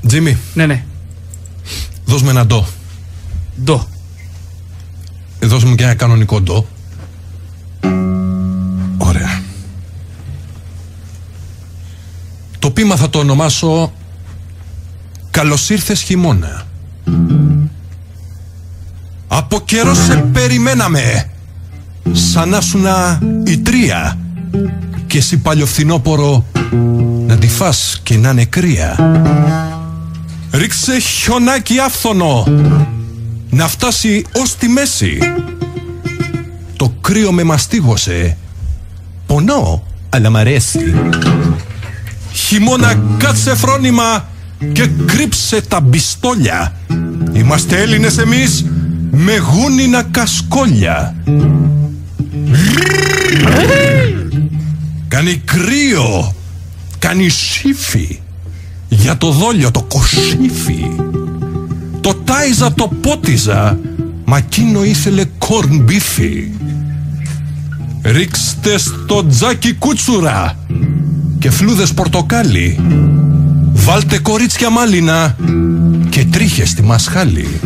Τζίμι. Ναι. Δώσ' με ένα ντο. Ντο. Δώσ' μου και ένα κανονικό ντο. Ωραία. Το ποίημα θα το ονομάσω «Καλώς ήρθες χειμώνα». Από καιρό σε περιμέναμε, σαν να σουνα η τρία, και εσύ παλιοφθινόπορο να τη φας και να είναι κρύα. Ρίξε χιονάκι άφθονο να φτάσει ως τη μέση. Το κρύο με μαστίγωσε, πονώ αλλά μ' αρέσει. Χειμώνα κάτσε φρόνημα και κρύψε τα μπιστόλια. Είμαστε Έλληνες εμείς με γούνινα κασκόλια. Κάνει κρύο, κάνει σύφι, για το δόλιο το κοσίφι. Το τάιζα το πότιζα, μα εκείνο ήθελε κορνμπίφι. Ρίξτε στο τζάκι κούτσουρα και φλούδες πορτοκάλι. Βάλτε κορίτσια μάλινα και τρίχες στη μασχάλη.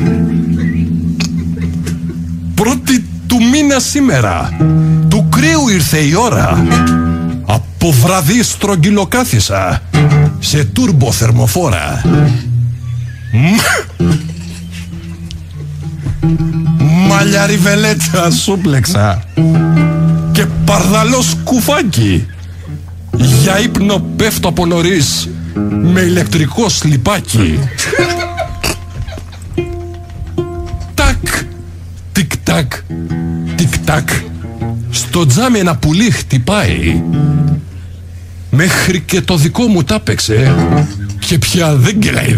Πρώτη του μήνα σήμερα, του κρύου ήρθε η ώρα. Από βραδύ στρογγυλοκάθισα σε τούρμπο θερμοφόρα. Μαλλιάρι βελέτσα σούπλεξα και παρδαλό σκουφάκι. Για ύπνο πέφτω από νωρίς με ηλεκτρικό σλιπάκι. Τακ, τικ-τακ, τικ-τακ. Στο τζάμι ένα πουλί χτυπάει. Μέχρι και το δικό μου τάπεξε και πια δεν κελάει.